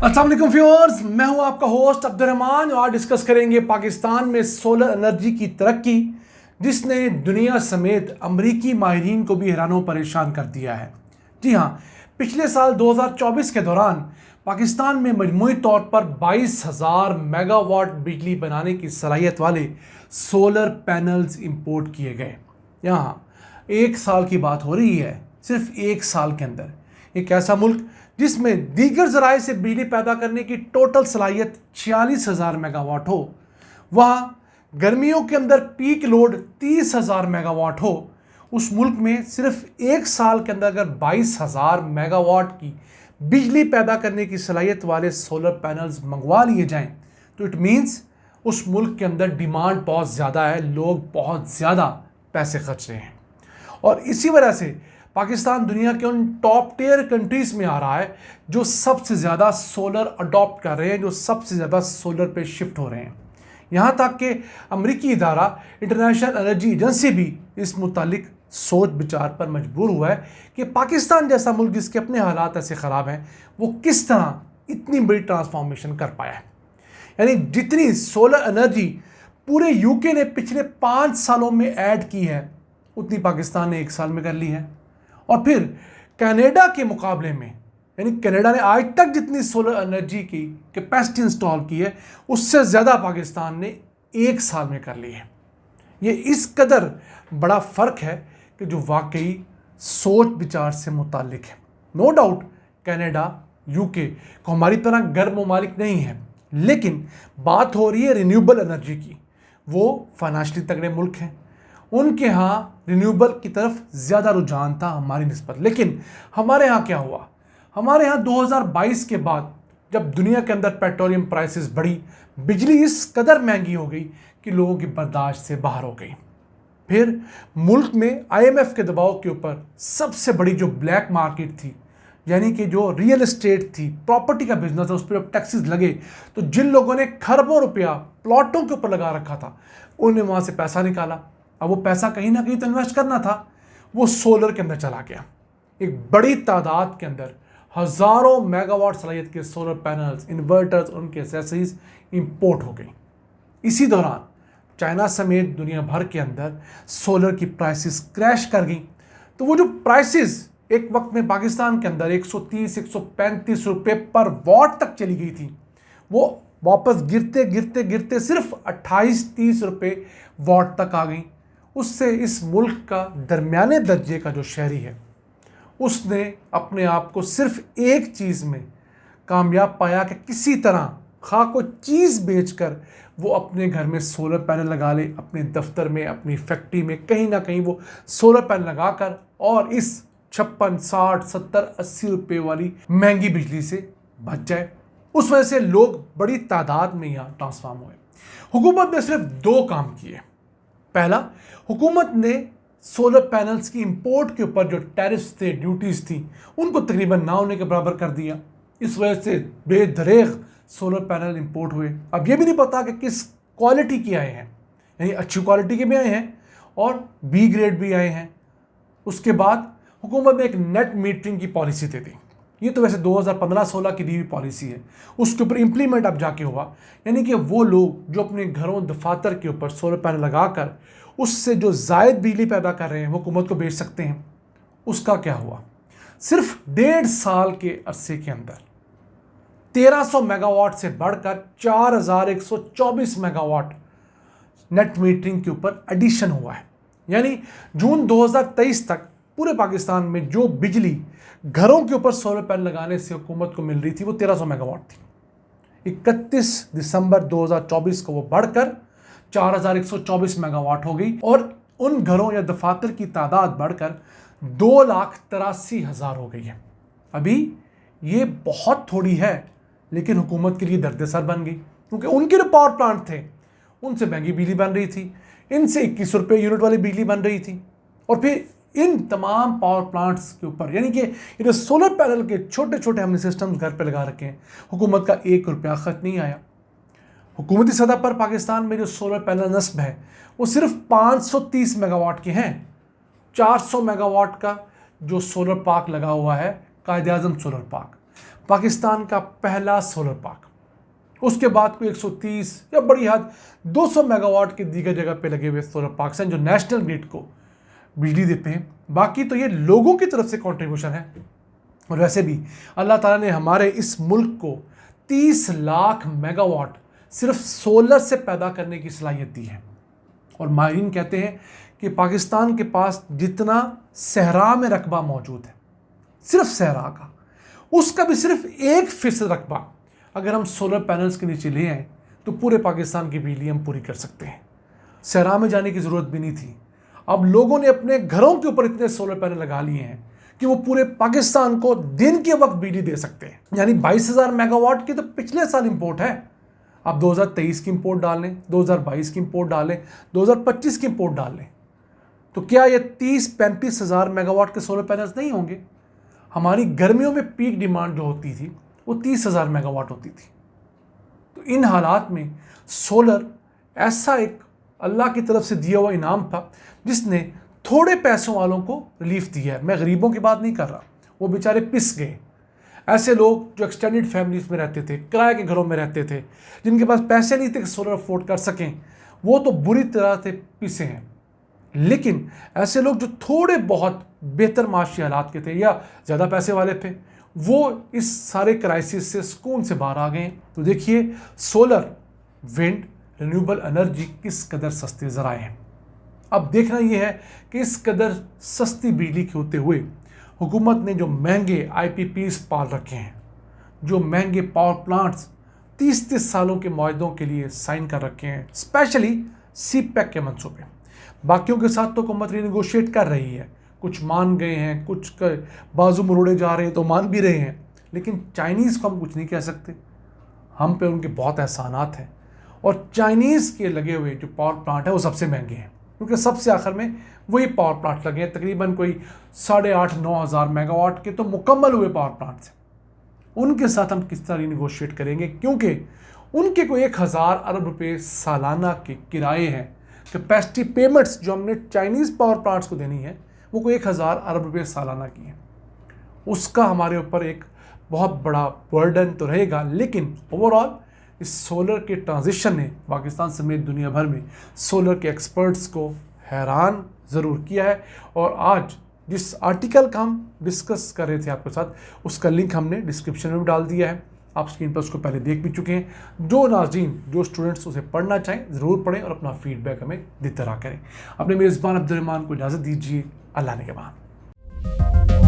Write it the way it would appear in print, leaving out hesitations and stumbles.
अस्सलाम वालेकुम व्यूअर्स, मैं हूं आपका होस्ट अब्दुर्रहमान और डिस्कस करेंगे पाकिस्तान में सोलर एनर्जी की तरक्की जिसने दुनिया समेत अमरीकी माहिरीन को भी हैरान परेशान कर दिया है। जी हां, पिछले साल 2024 के दौरान पाकिस्तान में मजमूई तौर पर 22,000 मेगावाट बिजली बनाने की सलाहियत वाले सोलर पैनल्स इंपोर्ट किए गए। यहाँ एक साल की बात हो रही है, सिर्फ एक साल के अंदर एक ऐसा मुल्क जिसमें दीगर ज़राए से बिजली पैदा करने की टोटल सलाहियत 46,000 मेगावाट हो, वहाँ गर्मियों के अंदर पीक लोड 30,000 मेगावाट हो, उस मुल्क में सिर्फ एक साल के अंदर अगर 22,000 मेगावाट की बिजली पैदा करने की सलाहियत वाले सोलर पैनल्स मंगवा लिए जाएं, तो इट मीन्स उस मुल्क के अंदर डिमांड बहुत ज़्यादा है, लोग बहुत ज़्यादा पैसे खर्च रहे हैं। और इसी वजह से पाकिस्तान दुनिया के उन टॉप टियर कंट्रीज़ में आ रहा है जो सबसे ज़्यादा सोलर अडॉप्ट कर रहे हैं, जो सबसे ज़्यादा सोलर पे शिफ्ट हो रहे हैं। यहाँ तक कि अमरीकी इदारा इंटरनेशनल एनर्जी एजेंसी भी इस मुतालिक सोच विचार पर मजबूर हुआ है कि पाकिस्तान जैसा मुल्क जिसके अपने हालात ऐसे ख़राब हैं, वो किस तरह इतनी बड़ी ट्रांसफॉर्मेशन कर पाया है। यानी जितनी सोलर एनर्जी पूरे यूके ने पिछले 5 सालों में ऐड की है, उतनी पाकिस्तान ने एक साल में कर ली है। और फिर कनाडा के मुकाबले में, यानी कनाडा ने आज तक जितनी सोलर एनर्जी की कैपेसिटी इंस्टॉल की है, उससे ज़्यादा पाकिस्तान ने एक साल में कर ली है। ये इस कदर बड़ा फ़र्क है कि जो वाकई सोच विचार से मुतालिक है। नो डाउट कनाडा यूके को हमारी तरह गर्म ममालिक नहीं है, लेकिन बात हो रही है रिन्यूएबल एनर्जी की। वो फाइनेंशियली तगड़े मुल्क हैं, उनके यहाँ रिन्यूएबल की तरफ ज़्यादा रुझान था हमारी निस्बत। लेकिन हमारे यहाँ क्या हुआ? हमारे यहाँ 2022 के बाद जब दुनिया के अंदर पेट्रोलियम प्राइसेस बढ़ी, बिजली इस कदर महंगी हो गई कि लोगों की बर्दाश्त से बाहर हो गई। फिर मुल्क में IMF के दबाव के ऊपर सबसे बड़ी जो ब्लैक मार्केट थी, यानी कि जो रियल एस्टेट थी, प्रॉपर्टी का बिजनेस था, उस पर अब टैक्सेस लगे, तो जिन लोगों ने खरबों रुपया प्लॉटों के ऊपर लगा रखा था, उन्हें वहाँ से पैसा निकाला। अब वो पैसा कहीं ना कहीं तो इन्वेस्ट करना था, वो सोलर के अंदर चला गया। एक बड़ी तादाद के अंदर हज़ारों मेगावाट सलाहियत के सोलर पैनल्स, इन्वर्टर्स, उनके एसेसरीज इंपोर्ट हो गई। इसी दौरान चाइना समेत दुनिया भर के अंदर सोलर की प्राइसेस क्रैश कर गई। तो वो जो प्राइसेस एक वक्त में पाकिस्तान के अंदर 130-135 रुपये पर वॉट तक चली गई थी, वो वापस गिरते गिरते गिरते सिर्फ 28-30 रुपये वॉट तक आ गई। उससे इस मुल्क का दरमियाने दर्जे का जो शहरी है, उसने अपने आप को सिर्फ एक चीज़ में कामयाब पाया कि किसी तरह खा को चीज़ बेचकर वो अपने घर में सोलर पैनल लगा ले, अपने दफ्तर में, अपनी फैक्ट्री में, कहीं ना कहीं वो सोलर पैनल लगाकर और इस 56, 60, 70, 80 रुपये वाली महंगी बिजली से बच जाए। उस वजह से लोग बड़ी तादाद में यहाँ ट्रांसफॉर्म हुए। हुकूमत ने सिर्फ 2 काम किए। पहला, हुकूमत ने सोलर पैनल्स की इंपोर्ट के ऊपर जो टैरिफ्स थे, ड्यूटीज़ थी, उनको तकरीबन ना होने के बराबर कर दिया। इस वजह से बेदरेग सोलर पैनल इंपोर्ट हुए। अब ये भी नहीं पता कि किस क्वालिटी के आए हैं, यानी अच्छी क्वालिटी के भी आए हैं और B ग्रेड भी आए हैं। उसके बाद हुकूमत ने एक नेट मीटरिंग की पॉलिसी दे दी। ये तो वैसे 2015-16 की दी हुई पॉलिसी है, उसके ऊपर इम्प्लीमेंट अब जाके हुआ। यानी कि वो लोग जो अपने घरों दफातर के ऊपर सोलर पैनल लगाकर उससे जो जायद बिजली पैदा कर रहे हैं वो हुकूमत को बेच सकते हैं। उसका क्या हुआ? सिर्फ 1.5 साल के अरसे के अंदर 1300 मेगावाट से बढ़कर 4124 मेगावाट नेट मीटरिंग के ऊपर एडिशन हुआ है। यानी जून 2023 तक पूरे पाकिस्तान में जो बिजली घरों के ऊपर सोलर पैनल लगाने से हुकूमत को मिल रही थी वो 1300 मेगावाट थी। 31 दिसंबर 2024 को वो बढ़कर 4124 मेगावाट हो गई और उन घरों या दफातर की तादाद बढ़कर 2,83,000 हो गई है। अभी ये बहुत थोड़ी है, लेकिन हुकूमत के लिए दर्द सर बन गई, क्योंकि उनके जो पावर प्लांट थे उनसे महंगी बिजली बन रही थी, इनसे 21 रुपये यूनिट वाली बिजली बन रही थी। और फिर इन तमाम पावर प्लांट्स के ऊपर, यानी कि ये जो सोलर पैनल के छोटे छोटे हमने सिस्टम्स घर पे लगा रखे हैं, हुकूमत का 1 रुपया खर्च नहीं आया। हुकूमती सतह पर पाकिस्तान में जो सोलर पैनल नस्ब है वो सिर्फ 530 मेगावाट के हैं। 400 मेगावाट का जो सोलर पार्क लगा हुआ है, कायद-ए-आज़म सोलर पार्क, पाकिस्तान का पहला सोलर पार्क। उसके बाद कोई 130 या बड़ी हद 200 मेगावाट की दीगर जगह पे लगे हुए सोलर पार्क्स हैं जो नेशनल ग्रिड को बिजली देते हैं। बाकी तो ये लोगों की तरफ से कंट्रीब्यूशन है। और वैसे भी अल्लाह ताला ने हमारे इस मुल्क को 30 लाख मेगावाट सिर्फ सोलर से पैदा करने की सलाहियत दी है। और माहिरीन कहते हैं कि पाकिस्तान के पास जितना सहरा में रकबा मौजूद है, सिर्फ सहरा का, उसका भी सिर्फ 1% रकबा अगर हम सोलर पैनल्स के नीचे ले आए तो पूरे पाकिस्तान की बिजली हम पूरी कर सकते हैं। सहरा में जाने की ज़रूरत भी नहीं थी। अब लोगों ने अपने घरों के ऊपर इतने सोलर पैनल लगा लिए हैं कि वो पूरे पाकिस्तान को दिन के वक्त बिजली दे सकते हैं। यानी 22,000 मेगावाट की तो पिछले साल इंपोर्ट है। आप 2023 की इंपोर्ट डाल लें, 2022 की इंपोर्ट डालें, 2025 की इंपोर्ट डाल लें, तो क्या ये 30-35 हज़ार मेगावाट के सोलर पैनल्स नहीं होंगे? हमारी गर्मियों में पीक डिमांड जो होती थी वो 30,000 मेगावाट होती थी। तो इन हालात में सोलर ऐसा एक अल्लाह की तरफ से दिया हुआ इनाम था जिसने थोड़े पैसों वालों को रिलीफ दिया है। मैं गरीबों की बात नहीं कर रहा, वो बेचारे पिस गए। ऐसे लोग जो एक्सटेंडेड फैमिलीज में रहते थे, किराए के घरों में रहते थे, जिनके पास पैसे नहीं थे कि सोलर अफोर्ड कर सकें, वो तो बुरी तरह से पिसे हैं। लेकिन ऐसे लोग जो थोड़े बहुत बेहतर माशी हालात के थे या ज़्यादा पैसे वाले थे, वो इस सारे क्राइसिस से सुकून से बाहर आ गए। तो देखिए सोलर, विंड, रिन्यूएबल एनर्जी किस कदर सस्ते ज़राए हैं। अब देखना यह है कि इस कदर सस्ती बिजली के होते हुए हुकूमत ने जो महंगे IPPs पाल रखे हैं, जो महंगे पावर प्लांट्स 30-30 सालों के मुआहदों के लिए साइन कर रखे हैं, स्पेशली CPEC के मंसूबे। बाकियों के साथ तो हुकूमत रीनेगोशिएट कर रही है, कुछ मान गए हैं, कुछ बाजू मरोड़े जा रहे हैं तो मान भी रहे हैं, लेकिन चाइनीज़ को हम कुछ नहीं कह सकते। हम पे उनके बहुत एहसानात हैं। और चाइनीज़ के लगे हुए जो पावर प्लांट है वो सबसे महंगे हैं, क्योंकि सबसे आखिर में वही पावर प्लांट लगे हैं। तकरीबन कोई 8,500-9 हज़ार मेगावाट के तो मुकम्मल हुए पावर प्लांट्स हैं। उनके साथ हम किस तरह रिनेगोशिएट करेंगे, क्योंकि उनके कोई 1,000 अरब रुपये सालाना के किराए हैं। कैपेसिटी पेमेंट्स जो हमने चाइनीज़ पावर प्लांट्स को देनी है वो कोई 1,000 अरब रुपये सालाना की है। उसका हमारे ऊपर एक बहुत बड़ा बर्डन तो रहेगा। लेकिन ओवरऑल इस सोलर के ट्रांजिशन ने पाकिस्तान समेत दुनिया भर में सोलर के एक्सपर्ट्स को हैरान ज़रूर किया है। और आज जिस आर्टिकल का हम डिस्कस कर रहे थे आपके साथ, उसका लिंक हमने डिस्क्रिप्शन में भी डाल दिया है। आप स्क्रीन पर उसको पहले देख भी चुके हैं। जो नाज़रीन, जो स्टूडेंट्स उसे पढ़ना चाहें ज़रूर पढ़ें और अपना फीडबैक हमें देते रहा करें। अपने मेज़बान अब्दुल रहमान को इजाज़त दीजिए। अल्लाह ने के बाद।